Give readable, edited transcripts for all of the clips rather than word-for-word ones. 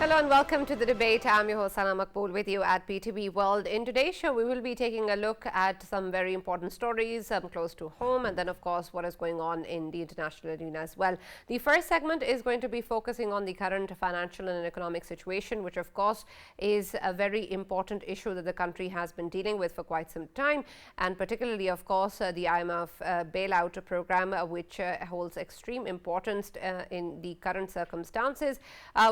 Hello and welcome to the debate. I'm your host Sana Makbool with you at PTV World. In today's show, we will be taking a look at some very important stories close to home, and then of course what is going on in the international arena as well. The first segment is going to be focusing on the current financial and economic situation, which of course is a very important issue that the country has been dealing with for quite some time, and particularly of course the IMF bailout program, which holds extreme importance in the current circumstances,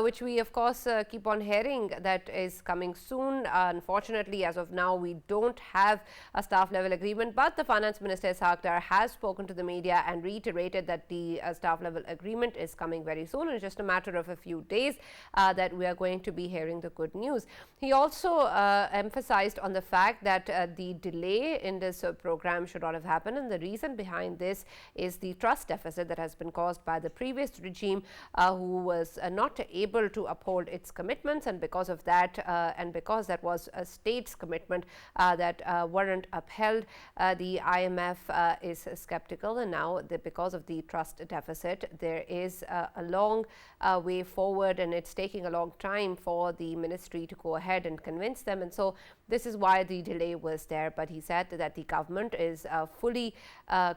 which we of course keep on hearing that is coming soon. Unfortunately, as of now, we don't have a staff level agreement, but the Finance Minister Sakdar has spoken to the media and reiterated that the staff level agreement is coming very soon. It's just a matter of a few days that we are going to be hearing the good news. He also emphasized on the fact that the delay in this program should not have happened, and the reason behind this is the trust deficit that has been caused by the previous regime, who was not able to uphold its commitments, and because of that and because that was a state's commitment that weren't upheld, the IMF is skeptical, and now because of the trust deficit there is a long way forward, and it's taking a long time for the ministry to go ahead and convince them, and so this is why the delay was there. But he said that the government is fully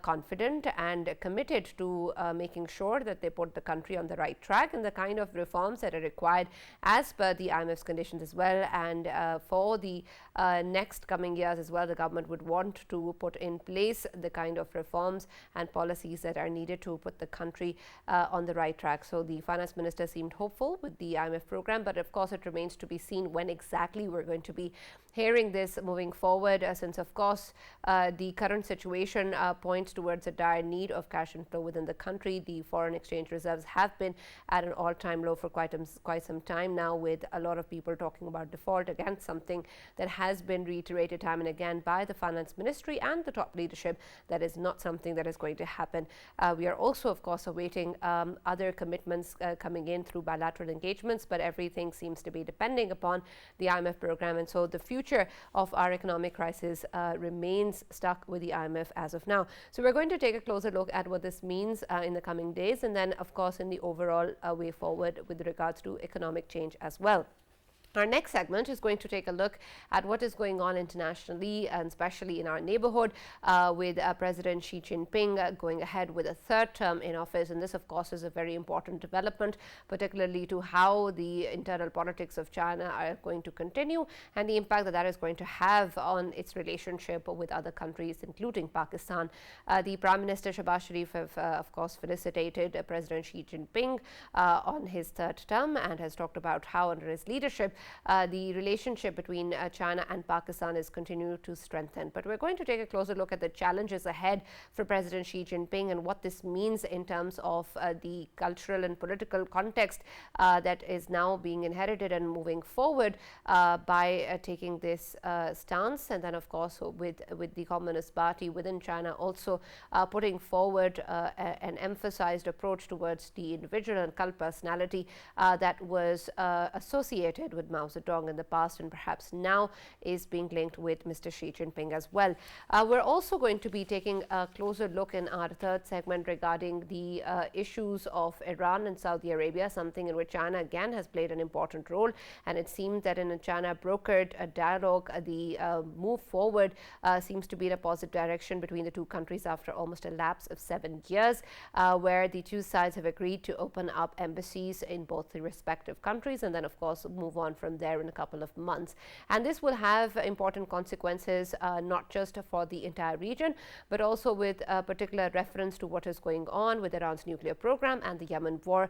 confident and committed to making sure that they put the country on the right track and the kind of reforms that are required as per the IMF's conditions as well. And for the next coming years as well, the government would want to put in place the kind of reforms and policies that are needed to put the country on the right track. So the finance minister seemed hopeful with the IMF program, but of course it remains to be seen when exactly we're going to be hearing this moving forward, since of course the current situation points towards a dire need of cash inflow within the country. The foreign exchange reserves have been at an all-time low for quite some time now, with a lot of people talking about default, again something that has been reiterated time and again by the finance ministry and the top leadership. That is not something that is going to happen. We are also of course awaiting other commitments coming in through bilateral engagements, but everything seems to be depending upon the IMF program, and so the future of our economic crisis remains stuck with the IMF as of now. So we're going to take a closer look at what this means in the coming days, and then of course in the overall way forward with regards to economic change as well. Our next segment is going to take a look at what is going on internationally, and especially in our neighborhood, with President Xi Jinping going ahead with a third term in office. And this, of course, is a very important development, particularly to how the internal politics of China are going to continue and the impact that that is going to have on its relationship with other countries, including Pakistan. The Prime Minister Shehbaz Sharif have, of course, felicitated President Xi Jinping on his third term and has talked about how under his leadership the relationship between China and Pakistan is continuing to strengthen. But we're going to take a closer look at the challenges ahead for President Xi Jinping and what this means in terms of the cultural and political context that is now being inherited and moving forward by taking this stance. And then of course with the Communist Party within China also putting forward an emphasized approach towards the individual and cult personality that was associated with Mao Zedong in the past, and perhaps now is being linked with Mr. Xi Jinping as well. We're also going to be taking a closer look in our third segment regarding the issues of Iran and Saudi Arabia, something in which China again has played an important role, and it seems that in a China brokered dialogue, the move forward seems to be in a positive direction between the two countries after almost a lapse of 7 years, where the two sides have agreed to open up embassies in both the respective countries and then of course move on from there in a couple of months. And this will have important consequences, not just for the entire region, but also with particular reference to what is going on with Iran's nuclear program and the Yemen war,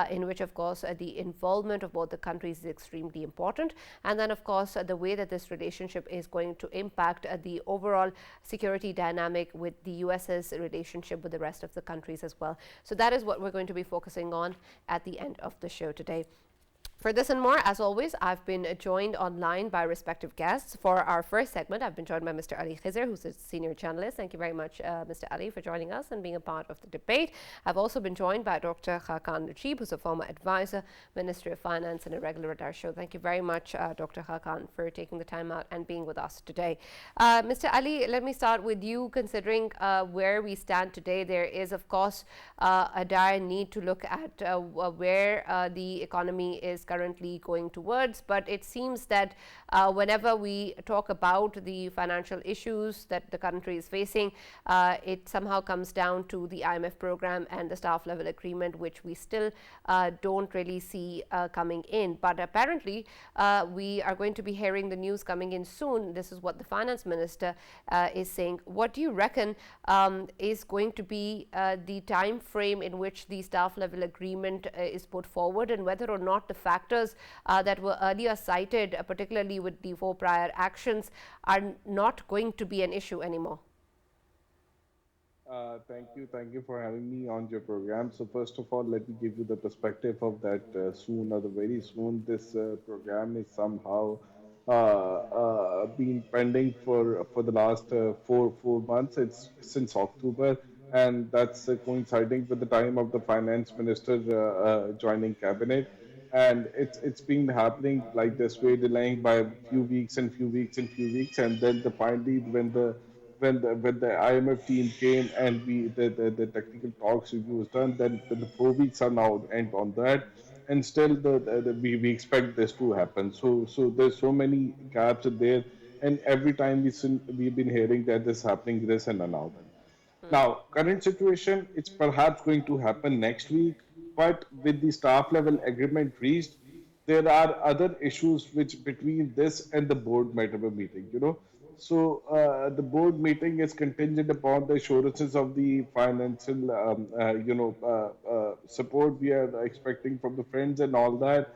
in which of course the involvement of both the countries is extremely important. And then of course the way that this relationship is going to impact the overall security dynamic with the US's relationship with the rest of the countries as well. So that is what we're going to be focusing on at the end of the show today. For this and more, as always, I've been joined online by respective guests. For our first segment, I've been joined by Mr. Ali Khizr, who's a senior journalist. Thank you very much, Mr. Ali, for joining us and being a part of the debate. I've also been joined by Dr. Hakan Rachib, who's a former advisor, Ministry of Finance, and a regular at our show. Thank you very much, Dr. Hakan, for taking the time out and being with us today. Mr. Ali, let me start with you. Considering where we stand today, there is, of course, a dire need to look at where the economy is currently going towards. But it seems that whenever we talk about the financial issues that the country is facing, it somehow comes down to the IMF program and the staff level agreement, which we still don't really see coming in. But apparently, we are going to be hearing the news coming in soon. This is what the finance minister is saying. What do you reckon is going to be the time frame in which the staff level agreement is put forward, and whether or not the factors that were earlier cited, particularly with the 4 prior actions, are not going to be an issue anymore? Thank you for having me on your program. So first of all, let me give you the perspective of that soon or the very soon. This program is somehow been pending for the last four months. It's since October, and that's coinciding with the time of the finance minister joining cabinet. And it's been happening like this way, delaying by a few weeks and few weeks and few weeks, and then finally when the IMF team came and the technical talks review was done, then the 4 weeks are now end on that, and still we expect this to happen. So there's so many gaps in there, and every time we've been hearing that this happening, this and another. Now, current situation, it's perhaps going to happen next week, but with the staff level agreement reached, there are other issues which between this and the board might have a meeting, you know. So the board meeting is contingent upon the assurances of the financial, support we are expecting from the friends and all that,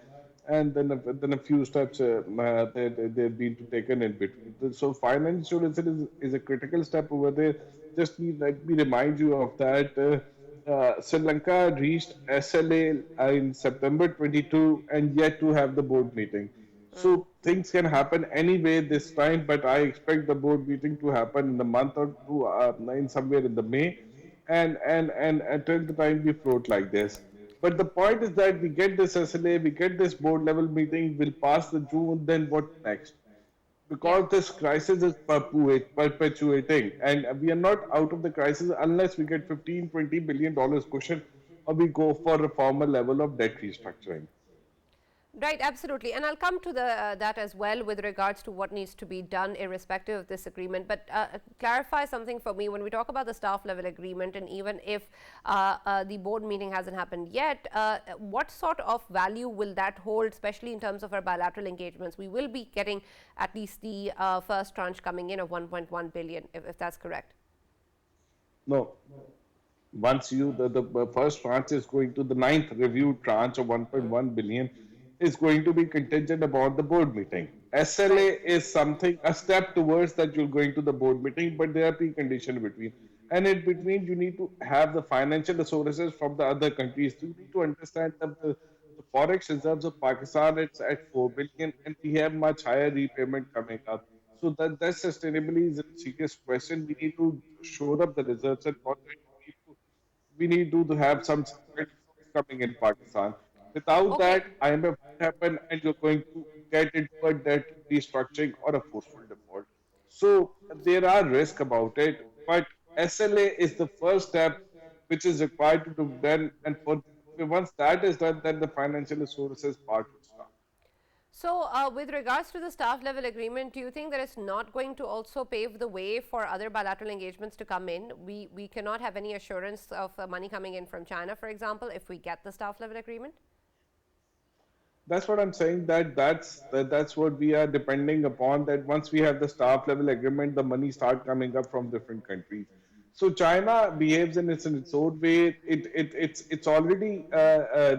and then a few steps they've been taken in between. So financial insurance is a critical step over there. Just let me remind you of that. Sri Lanka reached SLA in September 22 and yet to have the board meeting. So things can happen anyway this time, but I expect the board meeting to happen in the month or two, in somewhere in the May, and until the time we float like this. But the point is that we get this SLA, we get this board level meeting, we'll pass the June, then what next? Yeah. Because this crisis is perpetuating, and we are not out of the crisis unless we get 15, $20 billion cushion, or we go for a formal level of debt restructuring. Right, absolutely. And I'll come to that as well with regards to what needs to be done irrespective of this agreement. But clarify something for me when we talk about the staff level agreement, and even if the board meeting hasn't happened yet, what sort of value will that hold, especially in terms of our bilateral engagements? We will be getting at least the first tranche coming in of 1.1 billion, if that's correct. No, once the first tranche is going to the ninth review tranche of 1.1 billion is going to be contingent upon the board meeting. SLA Right. is something a step towards that you're going to the board meeting, but there are preconditions between. And in between, you need to have the financial resources from the other countries. You need to understand that the forex reserves of Pakistan it's at 4 billion, and we have much higher repayment coming up. So that sustainability is a serious question. We need to shore up the reserves, and for that we need to have some kind of funds coming in Pakistan. Without Okay. that, IMF won't happen, and you're going to get into a debt restructuring or a forceful default. So there are risks about it, but SLA is the first step which is required to be done, and for once that is done, then the financial resources part would start. So, with regards to the staff level agreement, do you think that it's not going to also pave the way for other bilateral engagements to come in? We cannot have any assurance of money coming in from China, for example, if we get the staff level agreement? That's what I'm saying. That's what we are depending upon. That once we have the staff level agreement, the money start coming up from different countries. So China behaves in its own way. It's already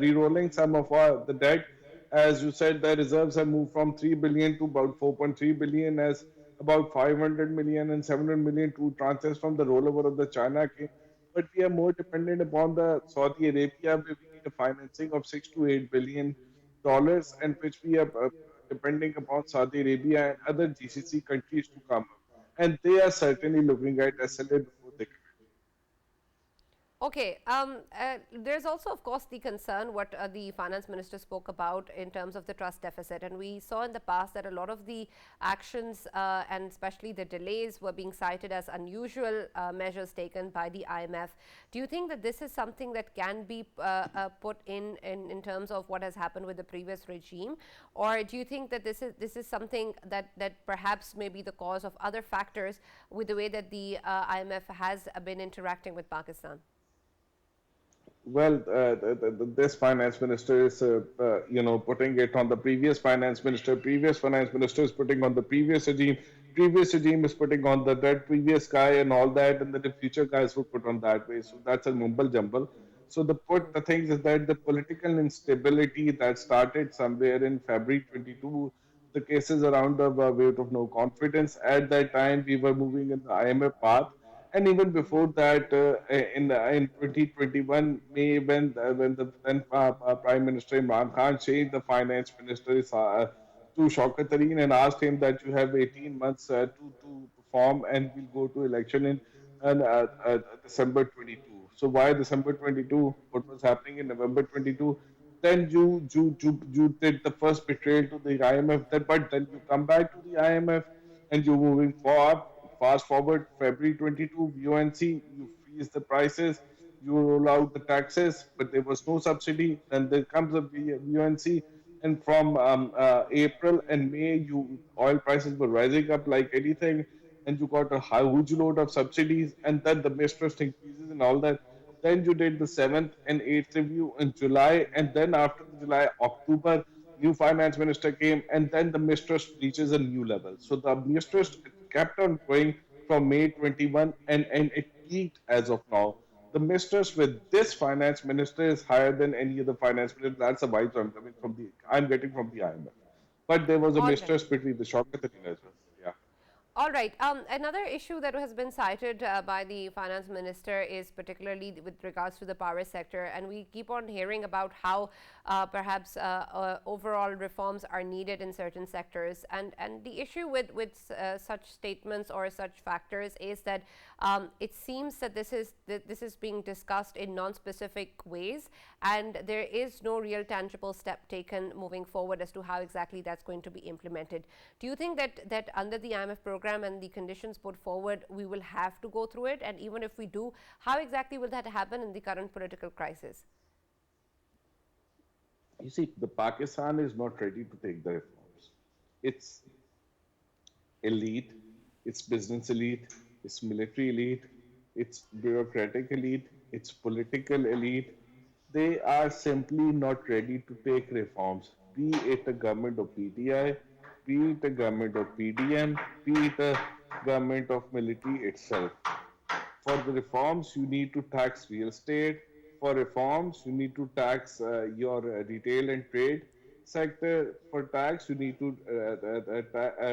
re-rolling some of the debt. As you said, the reserves have moved from 3 billion to about 4.3 billion, as about 500 million and 700 million two tranches from the rollover of the China came. But we are more dependent upon the Saudi Arabia, where we need a financing of 6 to 8 billion dollars, and which we are depending upon Saudi Arabia and other GCC countries to come up. And they are certainly looking at SLA before they commit. Okay. There's also, of course, the concern what the finance minister spoke about in terms of the trust deficit, and we saw in the past that a lot of the actions and especially the delays were being cited as unusual measures taken by the IMF. Do you think that this is something that can be put in terms of what has happened with the previous regime, or do you think that this is something that perhaps may be the cause of other factors with the way that the IMF has been interacting with Pakistan? Well, this finance minister is, putting it on the previous finance minister. Previous finance minister is putting on the previous regime. Previous regime is putting on that previous guy and all that, and then the future guys will put on that way. So that's a mumble jumble. So the things is that the political instability that started somewhere in February 22, the cases around the vote of no confidence. At that time, we were moving in the IMF path, and even before that, in 2021 May, when the then Prime Minister Imran Khan changed the finance minister to Shaukat Tareen and asked him that you have 18 months to perform and we'll go to election in December 22. So why December 22? What was happening in November 22? Then you did the first betrayal to the IMF. But then you come back to the IMF and you're moving forward. Fast forward February 22, UNC, you freeze the prices, you roll out the taxes, but there was no subsidy. Then there comes a UNC, and from April and May, you oil prices were rising up like anything, and you got a huge load of subsidies, and then the mistrust increases and all that. Then you did the seventh and eighth review in July, and then after the July, October, new finance minister came, and then the mistrust reaches a new level. So the mistrust kept on going from May 21, and it peaked as of now. The mistrust with this finance minister is higher than any other finance minister. That's the vibes I'm getting from the IMF. But there was a All right. mistrust between the Shaukat and as well. Yeah. All right. Another issue that has been cited by the finance minister is particularly with regards to the power sector, and we keep on hearing about how perhaps overall reforms are needed in certain sectors. And the issue with such statements or such factors is that it seems that this is being discussed in non-specific ways, and there is no real tangible step taken moving forward as to how exactly that's going to be implemented. Do you think that under the IMF program and the conditions put forward, we will have to go through it? And even if we do, how exactly will that happen in the current political crisis? You see, the Pakistan is not ready to take the reforms. It's elite, it's business elite, it's military elite, it's bureaucratic elite, it's political elite. They are simply not ready to take reforms, be it a government of PTI, be it a government of PDM, be it a government of military itself. For the reforms, you need to tax real estate. For reforms, you need to tax your retail and trade sector. For tax, you need to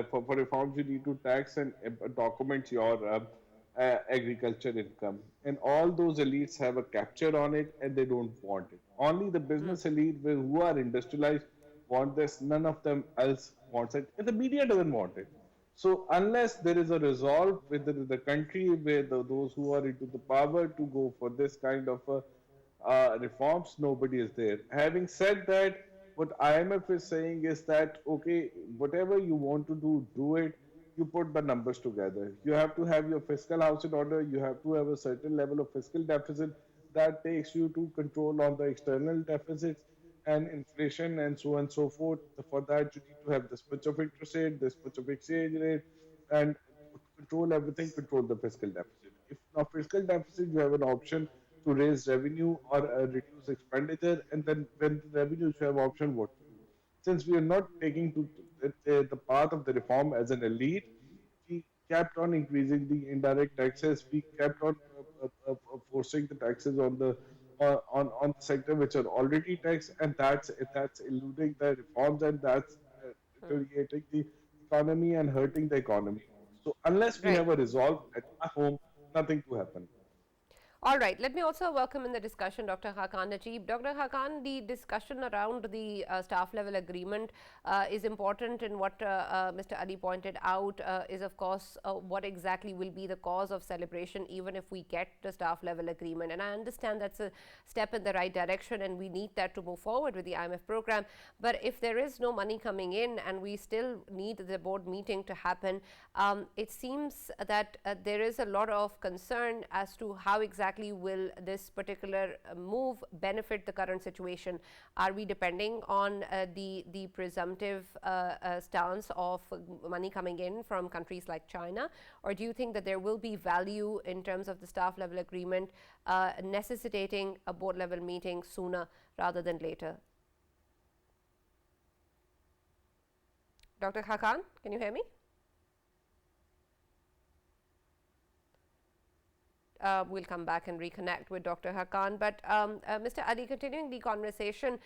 for reforms, you need to tax and document your agriculture income. And all those elites have a capture on it, and they don't want it. Only the business elite who are industrialized want this. None of them else wants it, and the media doesn't want it. So unless there is a resolve within the country where those who are into the power to go for this kind of reforms, nobody is there. Having said that, what IMF is saying is that okay, whatever you want to do, do it. You put the numbers together. You have to have your fiscal house in order. You have to have a certain level of fiscal deficit that takes you to control on the external deficits and inflation and so on and so forth. For that, you need to have this much of interest rate, this much of exchange rate, and to control everything, control the fiscal deficit. If now fiscal deficit, you have an option to raise revenue or reduce expenditure, and then when the revenues, you have option what to do. Since we are not taking to the path of the reform as an elite, we kept on increasing the indirect taxes. We kept on forcing the taxes on on the sector which are already taxed, and that's eluding the reforms, and that's deteriorating the economy and hurting the economy. So unless we Right. have a resolve at our home, nothing to happen. All right. Let me also welcome in the discussion Dr. Hakan Najib. Dr. Hakan, the discussion around the staff level agreement is important, and what Mr. Ali pointed out is, of course, what exactly will be the cause of celebration, even if we get the staff level agreement. And I understand that's a step in the right direction, and we need that to move forward with the IMF program. But if there is no money coming in and we still need the board meeting to happen, it seems that there is a lot of concern as to how exactly will this particular move benefit the current situation. Are we depending on the presumptive stance of money coming in from countries like China, or do you think that there will be value in terms of the staff level agreement necessitating a board level meeting sooner rather than later? Dr. Hakan, can you hear me? We'll come back and reconnect with Dr. Hakan. But Mr. Ali, continuing the conversation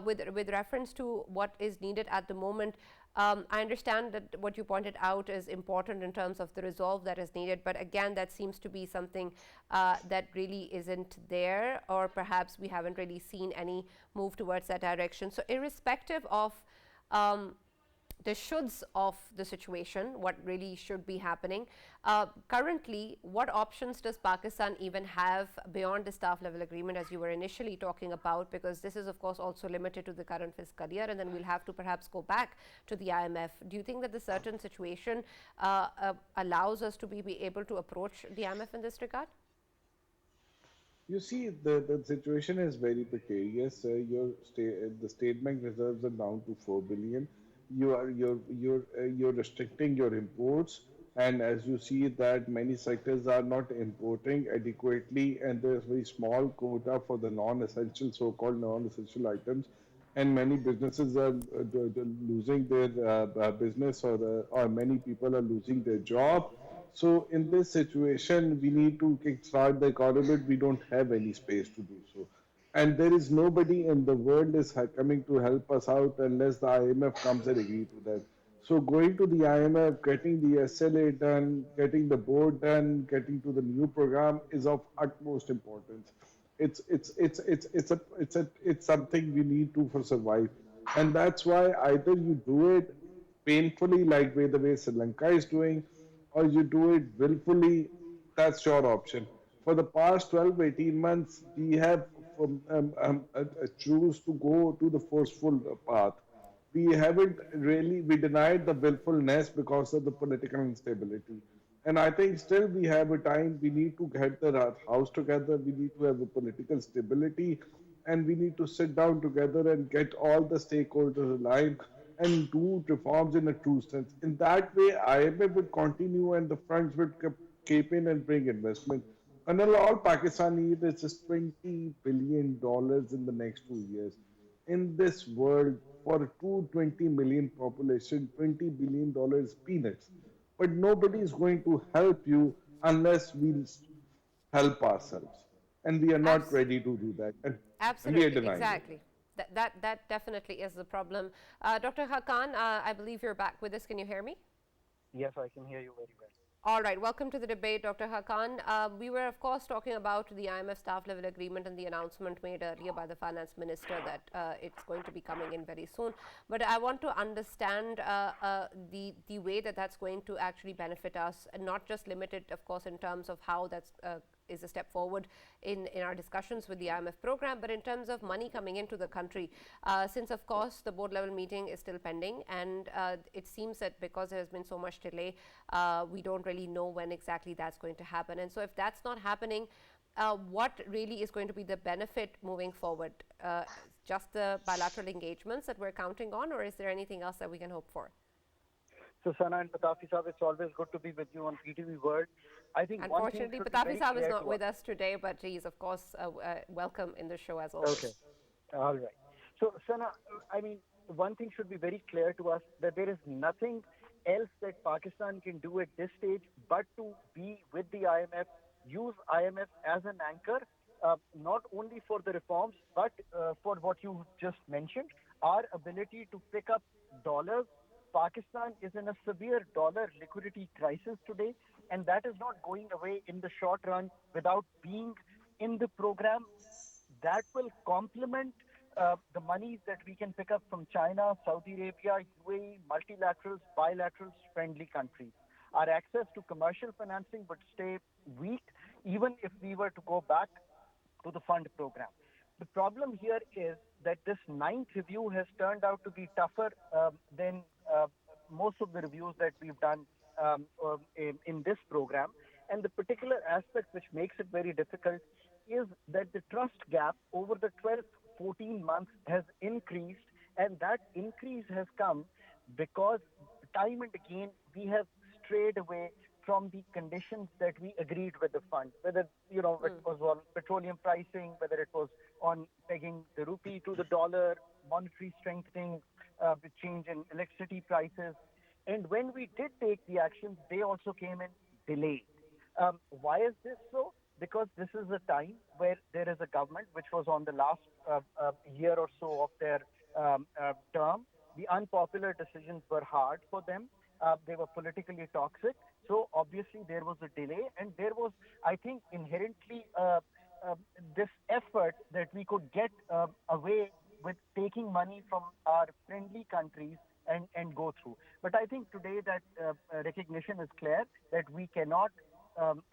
with reference to what is needed at the moment, I understand that what you pointed out is important in terms of the resolve that is needed. But again, that seems to be something that really isn't there, or perhaps we haven't really seen any move towards that direction. So, irrespective of the shoulds of the situation, what really should be happening. Currently, what options does Pakistan even have beyond the staff level agreement, as you were initially talking about? Because this is, of course, also limited to the current fiscal year, and then we'll have to perhaps go back to the IMF. Do you think that the certain situation allows us to be able to approach the IMF in this regard? You see, the situation is very precarious. The state bank reserves are down to 4 billion. You're restricting your imports, and as you see that many sectors are not importing adequately, and there's very small quota for the non-essential, so-called non-essential items, and many businesses are losing their business, or many people are losing their job. So in this situation, we need to kickstart the economy. We don't have any space to do so, and there is nobody in the world is coming to help us out unless the IMF comes and agree to that. So going to the IMF, getting the SLA done, getting the board done, getting to the new program is of utmost importance. It's something we need to for survive, and that's why either you do it painfully, like the way Sri Lanka is doing, or you do it willfully. That's your option. For the past 12, 18 months, we have choose to go to the forceful path. We haven't really, we denied the willfulness because of the political instability. And I think still we have a time. We need to get the house together. We need to have a political stability, and we need to sit down together and get all the stakeholders aligned and do reforms in a true sense. In that way, IMF would continue and the funds would keep in and bring investment. And all Pakistan needs is just $20 billion in the next 2 years. In this world, for a 220 million population, $20 billion is peanuts. But nobody is going to help you unless we help ourselves. And we are not Abs- ready to do that. And we are Absolutely, denying it. exactly. That definitely is the problem. Dr. Hakan, I believe you're back with us. Can you hear me? Yes, I can hear you very well. All right, welcome to the debate, Dr. Hakan. We were, of course, talking about the IMF staff level agreement and the announcement made earlier by the finance minister that it's going to be coming in very soon. But I want to understand the way that that's going to actually benefit us, and not just limited, of course, in terms of how that's is a step forward in our discussions with the IMF program, but in terms of money coming into the country. Since, of course, the board level meeting is still pending, and it seems that because there has been so much delay, we don't really know when exactly that's going to happen. And so, if that's not happening, what really is going to be the benefit moving forward? Just the bilateral engagements that we're counting on, or is there anything else that we can hope for? So, Sana and Patafi Saab, it's always good to be with you on PTV World. I think one thing Unfortunately, should be Patafi very Saab is clear not to us. with us today, but he is, of course, welcome in the show as Okay, always. all right. So, Sana, I mean, one thing should be very clear to us that there is nothing else that Pakistan can do at this stage but to be with the IMF, use IMF as an anchor, not only for the reforms, but for what you just mentioned, our ability to pick up dollars. Pakistan is in a severe dollar liquidity crisis today, and that is not going away in the short run without being in the program that will complement the monies that we can pick up from China, Saudi Arabia, UAE, multilaterals, bilaterals, friendly countries. Our access to commercial financing would stay weak even if we were to go back to the fund program. The problem here is that this ninth review has turned out to be tougher than most of the reviews that we've done in this program. And the particular aspect which makes it very difficult is that the trust gap over the 12 14 months has increased, and that increase has come because time and again we have strayed away from the conditions that we agreed with the fund, whether it was on petroleum pricing, whether it was on pegging the rupee to the dollar, monetary strengthening, with change in electricity prices. And when we did take the actions, they also came in delayed. Why is this so? Because this is a time where there is a government which was on the last year or so of their term. The unpopular decisions were hard for them. They were politically toxic. So obviously there was a delay, and there was, I think, inherently uh, this effort that we could get away with taking money from our friendly countries and go through. But I think today that recognition is clear that we cannot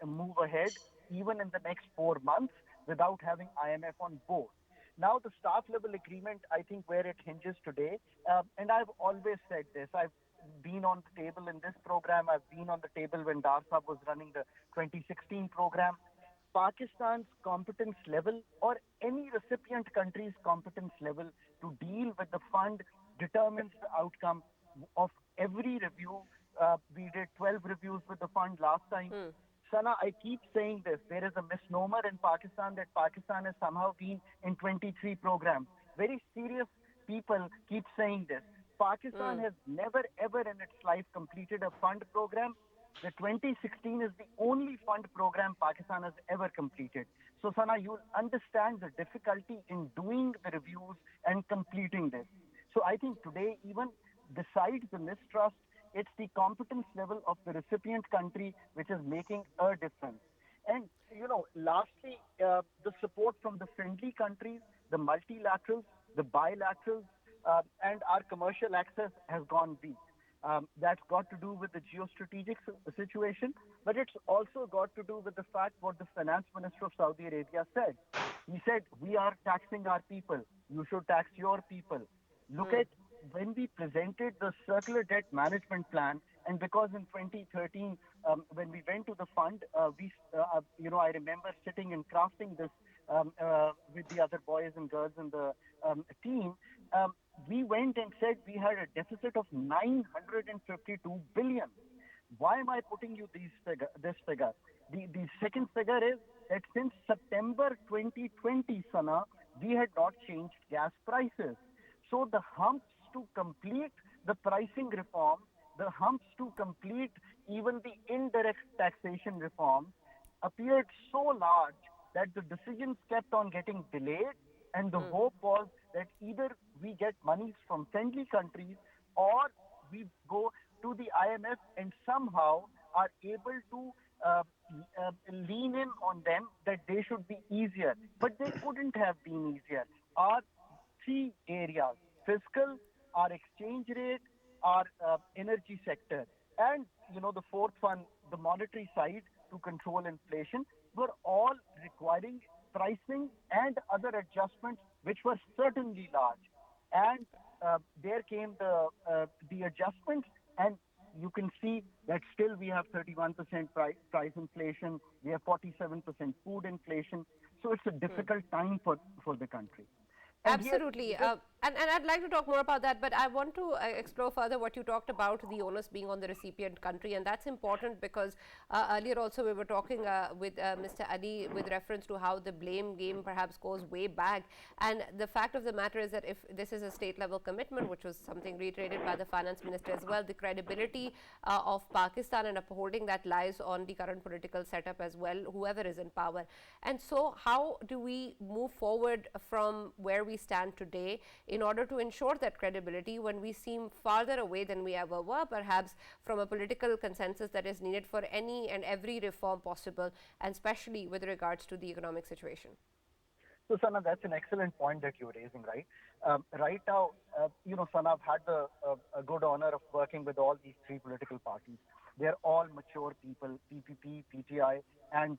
move ahead even in the next 4 months without having IMF on board. Now, the staff level agreement, I think, where it hinges today, and I've always said this, I've been on the table in this program, I've been on the table when Dar Saab was running the 2016 program. Pakistan's competence level or any recipient country's competence level to deal with the fund determines the outcome of every review. We did 12 reviews with the fund last time. Sana, I keep saying this. There is a misnomer in Pakistan that Pakistan has somehow been in 23 programs. Very serious people keep saying this. Pakistan has never ever in its life completed a fund program. The 2016 is the only fund program Pakistan has ever completed. So, Sana, you'll understand the difficulty in doing the reviews and completing this. So, I think today, even besides the mistrust, it's the competence level of the recipient country which is making a difference. And, lastly, the support from the friendly countries, the multilaterals, the bilaterals, and our commercial access has gone weak. That's got to do with the geostrategic situation, but it's also got to do with the fact what the finance minister of Saudi Arabia said. He said, we are taxing our people. You should tax your people. Look at when we presented the circular debt management plan, and because in 2013, when we went to the fund, I remember sitting and crafting this with the other boys and girls in the team. We went and said we had a deficit of 952 billion. Why am I putting you this figure? The second figure is that since September 2020, Sana, we had not changed gas prices. So the humps to complete the pricing reform, the humps to complete even the indirect taxation reform appeared so large that the decisions kept on getting delayed, and the hope was that either we get monies from friendly countries or we go to the IMF and somehow are able to lean in on them that they should be easier. But they couldn't have been easier. Our three areas: fiscal, our exchange rate, our energy sector, and the fourth one, the monetary side to control inflation, were all requiring pricing and other adjustments, which were certainly large. And there came the adjustments, and you can see that still we have 31% price inflation, we have 47% food inflation. So it's a difficult time for the country. And yet, Absolutely. And I'd like to talk more about that, but I want to explore further what you talked about, the onus being on the recipient country. And that's important because earlier also we were talking with Mr. Ali with reference to how the blame game perhaps goes way back. And the fact of the matter is that if this is a state level commitment, which was something reiterated by the finance minister as well, the credibility of Pakistan and upholding that lies on the current political setup as well, whoever is in power. And so how do we move forward from where we we stand today in order to ensure that credibility when we seem farther away than we ever were, perhaps from a political consensus that is needed for any and every reform possible, and especially with regards to the economic situation? So, Sana, that's an excellent point that you're raising, right? Right now, Sana, I've had the a good honor of working with all these three political parties. They're all mature people, PPP, PTI, and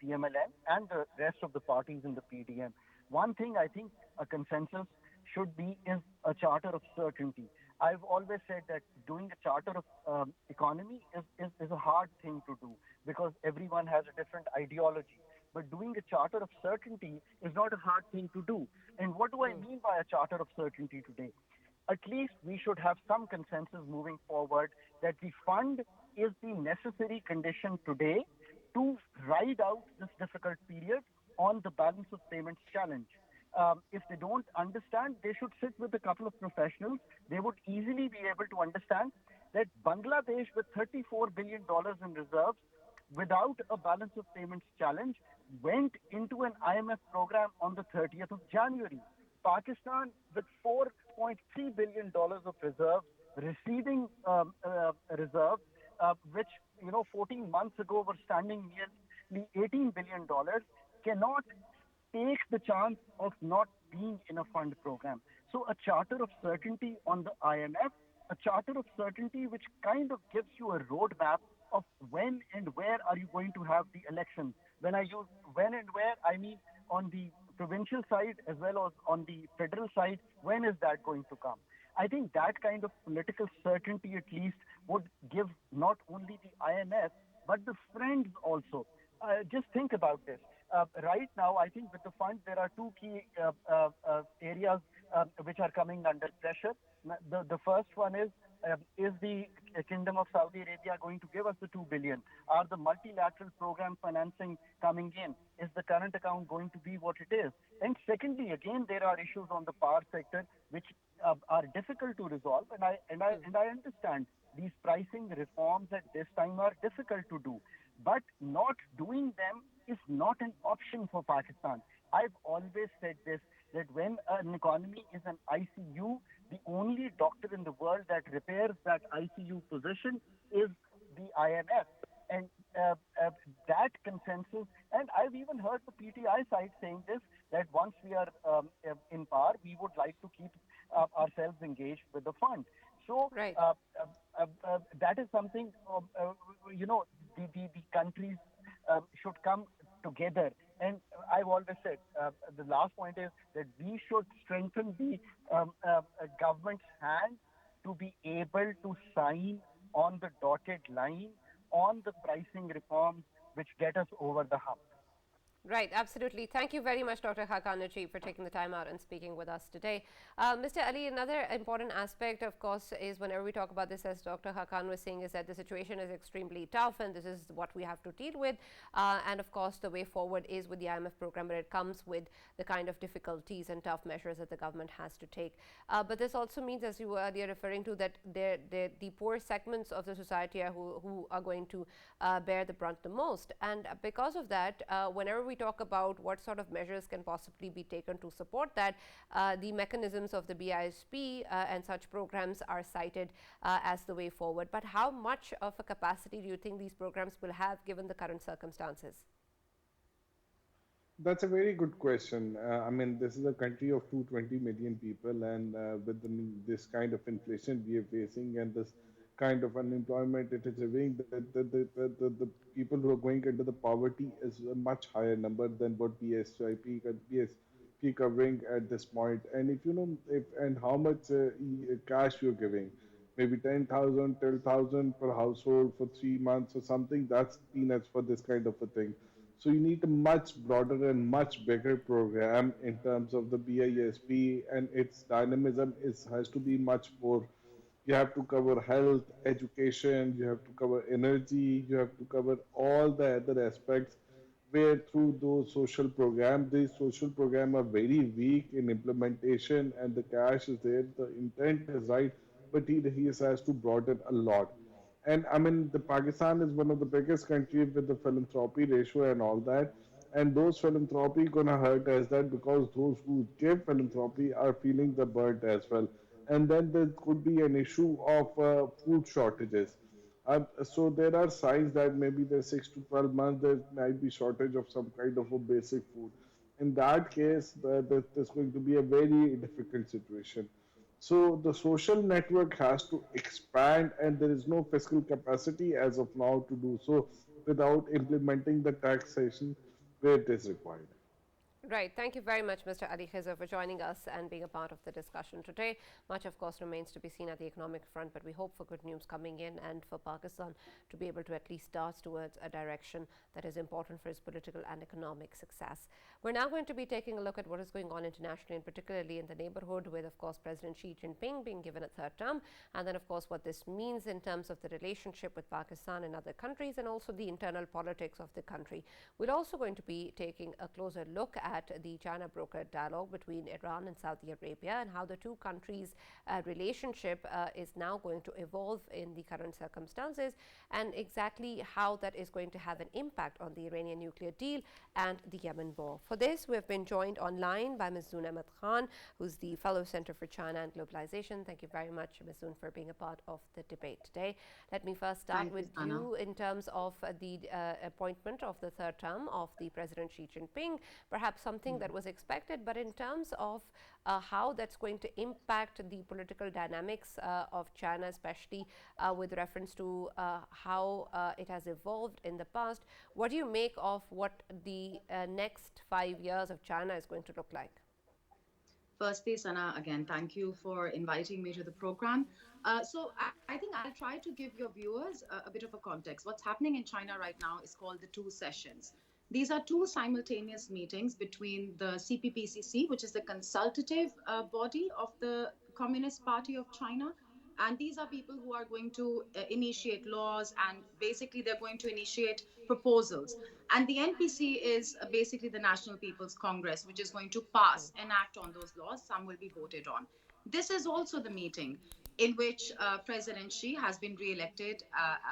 PMLN, and the rest of the parties in the PDM. One thing I think a consensus should be is a charter of certainty. I've always said that doing a charter of economy is a hard thing to do because everyone has a different ideology. But doing a charter of certainty is not a hard thing to do. And what do I mean by a charter of certainty today? At least we should have some consensus moving forward that the fund is the necessary condition today to ride out this difficult period on the balance of payments challenge. If they don't understand, they should sit with a couple of professionals. They would easily be able to understand that Bangladesh, with $34 billion in reserves, without a balance of payments challenge, went into an IMF program on the 30th of January. Pakistan, with $4.3 billion of reserves, receiving reserves, which 14 months ago were standing nearly $18 billion, cannot take the chance of not being in a fund program. So a charter of certainty on the IMF, a charter of certainty which kind of gives you a roadmap of when and where are you going to have the elections. When I use when and where, I mean on the provincial side as well as on the federal side, when is that going to come? I think that kind of political certainty at least would give not only the IMF but the friends also. Just think about this. Right now, I think with the fund, there are two key areas which are coming under pressure. The first one is the Kingdom of Saudi Arabia going to give us the 2 billion? Are the multilateral program financing coming in? Is the current account going to be what it is? And secondly, again, there are issues on the power sector which are difficult to resolve, and I understand these pricing reforms at this time are difficult to do, but not doing them is not an option for Pakistan. I've always said this, that when an economy is an ICU, the only doctor in the world that repairs that ICU position is the IMF. And that consensus, and I've even heard the PTI side saying this, that once we are in power, we would like to keep ourselves engaged with the fund. So Right. that is something, the countries should come together. And I've always said the last point is that we should strengthen the government's hand to be able to sign on the dotted line on the pricing reforms which get us over the hump. Right, absolutely. Thank you very much, Dr. Haqqani, for taking the time out and speaking with us today. Mr. Ali, another important aspect, of course, is whenever we talk about this, as Dr. Haqqan was saying, is that the situation is extremely tough and this is what we have to deal with. And of course, the way forward is with the IMF program, but it comes with the kind of difficulties and tough measures that the government has to take. But this also means, as you were earlier referring to, that the poor segments of the society are who are going to bear the brunt the most. And because of that, whenever we talk about what sort of measures can possibly be taken to support that, the mechanisms of the BISP and such programs are cited as the way forward. But how much of a capacity do you think these programs will have given the current circumstances? That's a very good question. I mean, this is a country of 220 million people, and with this kind of inflation we are facing and this kind of unemployment it is having, the people who are going into the poverty is a much higher number than what BSP covering at this point. And if you know if and how much cash you're giving, maybe 10,000, 12,000 per household for 3 months or something, that's peanuts for this kind of a thing. So you need a much broader and much bigger program in terms of the BISP, and its dynamism has to be much more. You have to cover health, education, you have to cover energy, you have to cover all the other aspects where through those social programs, these social programs are very weak in implementation and the cash is there, the intent is right, but he has to broaden a lot. And I mean, the Pakistan is one of the biggest countries with the philanthropy ratio and all that. and those philanthropy gonna hurt as that because those who give philanthropy are feeling the burnt as well. And then there could be an issue of food shortages. So there are signs that maybe the 6 to 12 months there might be shortage of some kind of a basic food. In that case, there's going to be a very difficult situation. So the social network has to expand, and there is no fiscal capacity as of now to do so without implementing the taxation where it is required. Right. Thank you very much, Mr. Ali Khizr, for joining us and being a part of the discussion today. Much, of course, remains to be seen at the economic front, but we hope for good news coming in and for Pakistan to be able to at least start towards a direction that is important for its political and economic success. We're now going to be taking a look at what is going on internationally and particularly in the neighborhood with, of course, President Xi Jinping being given a third term, and then, of course, what this means in terms of the relationship with Pakistan and other countries and also the internal politics of the country. We're also going to be taking a closer look at the China brokered dialogue between Iran and Saudi Arabia and how the two countries' relationship is now going to evolve in the current circumstances and exactly how that is going to have an impact on the Iranian nuclear deal and the Yemen war. For this, we have been joined online by Ms. Zoon Ahmed Khan, who's the Fellow Center for China and Globalization. Thank you very much, Ms. Zoon, for being a part of the debate today. Let me first start Thank you, with Sana. you in terms of the appointment of the third term of the President Xi Jinping, perhaps something that was expected, but in terms of how that's going to impact the political dynamics of China, especially with reference to how it has evolved in the past, what do you make of what the next 5 years of China is going to look like? Firstly, Sana, again, thank you for inviting me to the program. So I think I'll try to give your viewers a bit of a context. What's happening in China right now is called the two sessions. These are two simultaneous meetings between the CPPCC, which is the consultative body of the Communist Party of China. And these are people who are going to initiate laws, and basically they're going to initiate proposals. And the NPC is basically the National People's Congress, which is going to pass and act on those laws. Some will be voted on. This is also the meeting in which President Xi has been re-elected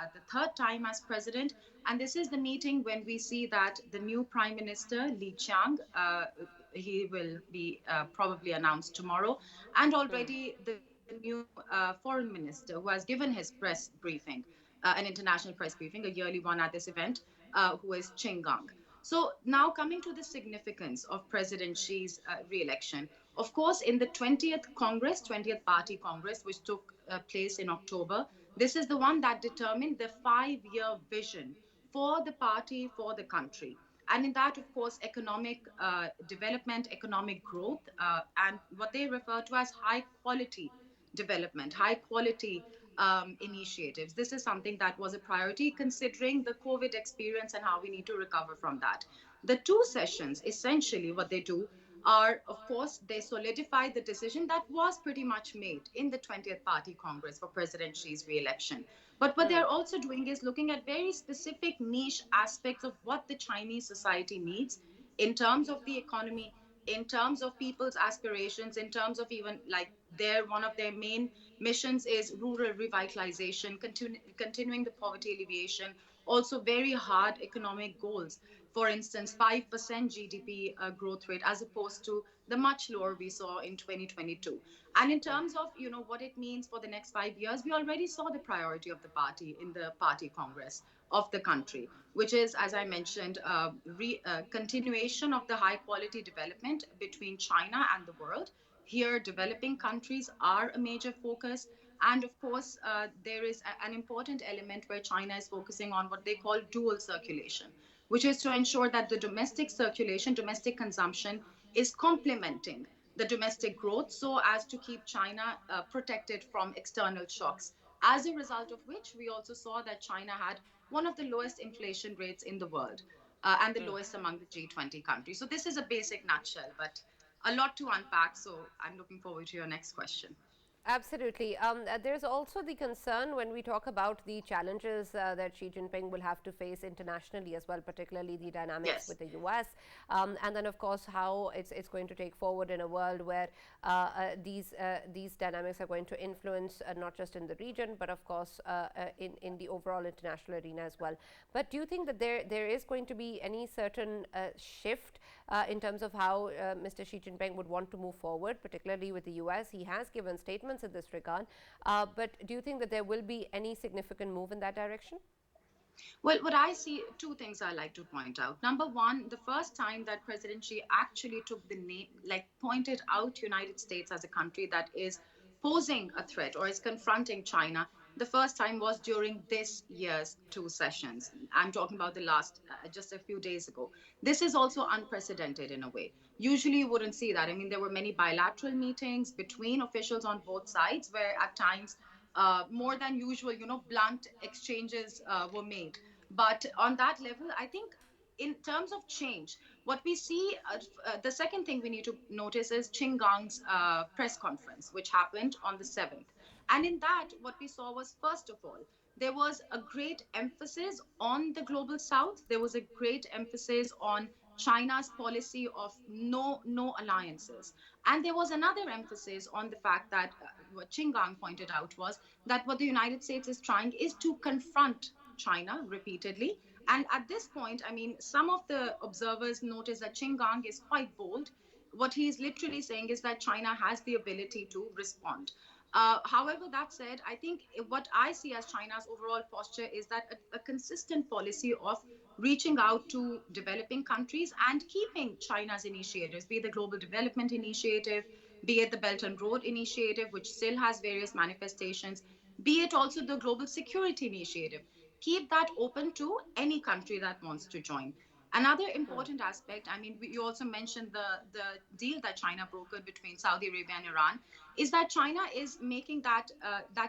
at the third time as president. And this is the meeting when we see that the new Prime Minister, Li Qiang, he will be probably announced tomorrow, and already the new foreign minister who has given his press briefing, an international press briefing, a yearly one at this event, who is Chingang. So now coming to the significance of President Xi's re-election. Of course, in the 20th Congress, 20th Party Congress, which took place in October, this is the one that determined the 5 year vision for the party, for the country. And in that, of course, economic development, economic growth, and what they refer to as high quality development, high quality initiatives. This is something that was a priority considering the COVID experience and how we need to recover from that. The two sessions, essentially, what they do are, of course, they solidify the decision that was pretty much made in the 20th Party Congress for President Xi's re-election. But what they're also doing is looking at very specific niche aspects of what the Chinese society needs in terms of the economy, in terms of people's aspirations, in terms of even like their one of their main missions is rural revitalization, continuing the poverty alleviation, also very hard economic goals. For instance, 5% GDP growth rate as opposed to the much lower we saw in 2022. And in terms of what it means for the next 5 years, we already saw the priority of the party in the party congress of the country, which is, as I mentioned, continuation of the high quality development between China and the world. Here, developing countries are a major focus. And of course, there is an important element where China is focusing on what they call dual circulation, which is to ensure that the domestic circulation, domestic consumption is complementing the domestic growth so as to keep China protected from external shocks. As a result of which, we also saw that China had one of the lowest inflation rates in the world and the lowest among the G20 countries. So, this is a basic nutshell, but a lot to unpack. So, I'm looking forward to your next question. Absolutely. There's also the concern when we talk about the challenges that Xi Jinping will have to face internationally as well, particularly the dynamics Yes. with the US, and then of course how it's going to take forward in a world where these dynamics are going to influence not just in the region, but of course in the overall international arena as well. But do you think that there is going to be any certain shift in terms of how Mr. Xi Jinping would want to move forward, particularly with the US? He has given statements in this regard, but do you think that there will be any significant move in that direction? Well, what I see, two things I like to point out. Number one, the first time that President Xi actually took the name, like pointed out United States as a country that is posing a threat or is confronting China, the first time was during this year's two sessions. I'm talking about the last, just a few days ago. This is also unprecedented in a way. Usually you wouldn't see that. I mean, there were many bilateral meetings between officials on both sides where at times more than usual, blunt exchanges were made. But on that level, I think in terms of change, what we see, the second thing we need to notice is Qingang's press conference, which happened on the 7th. And in that, what we saw was, first of all, there was a great emphasis on the global south. There was a great emphasis on China's policy of no alliances. And there was another emphasis on the fact that what Qinggang pointed out was that what the United States is trying is to confront China repeatedly. And at this point, I mean, some of the observers notice that Qinggang is quite bold. What he is literally saying is that China has the ability to respond. However, that said, I think what I see as China's overall posture is that a consistent policy of reaching out to developing countries and keeping China's initiatives, be it the Global Development Initiative, be it the Belt and Road Initiative, which still has various manifestations, be it also the Global Security Initiative. Keep that open to any country that wants to join. Another important aspect, I mean, you also mentioned the deal that China brokered between Saudi Arabia and Iran, is that China is making that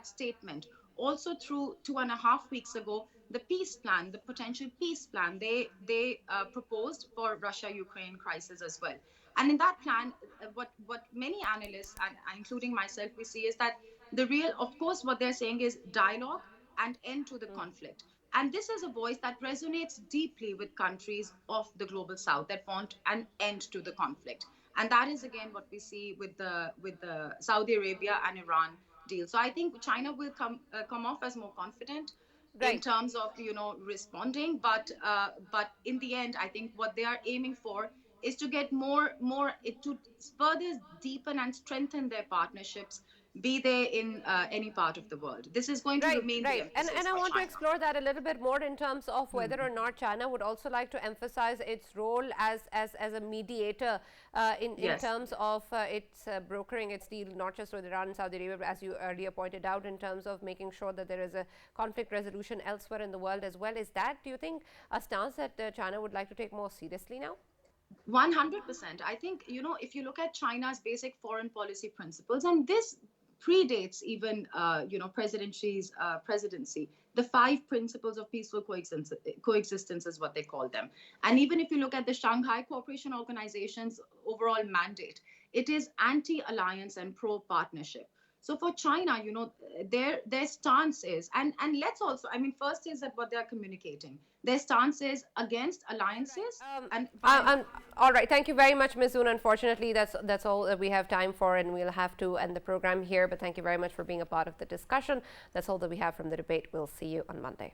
statement also through 2.5 weeks ago. The peace plan, the potential peace plan, they proposed for Russia-Ukraine crisis as well. And in that plan, what many analysts, and including myself, we see is that the real, of course, what they're saying is dialogue and end to the conflict. And this is a voice that resonates deeply with countries of the global south that want an end to the conflict. And that is again what we see with the Saudi Arabia and Iran deal. So I think China will come off as more confident in Right. terms of responding, but in the end, I think what they are aiming for is to get more to further deepen and strengthen their partnerships, be they in any part of the world. This is going to Right, remain the right. And emphasis I for want to China. explore that a little bit more in terms of whether or not China would also like to emphasize its role as a mediator in Yes. terms of its brokering its deal, not just with Iran and Saudi Arabia, but as you earlier pointed out, in terms of making sure that there is a conflict resolution elsewhere in the world as well. Is that, do you think, a stance that China would like to take more seriously now? 100%. I think, if you look at China's basic foreign policy principles, and this predates even, President Xi's presidency, the five principles of peaceful coexistence is what they call them. And even if you look at the Shanghai Cooperation Organization's overall mandate, it is anti-alliance and pro-partnership. So for China, their stance is, and let's also, I mean, first is that what they are communicating. Their stance is against alliances and by. All right. Thank you very much, Ms. Zoon. Unfortunately, that's all that we have time for, and we'll have to end the program here. But thank you very much for being a part of the discussion. That's all that we have from the debate. We'll see you on Monday.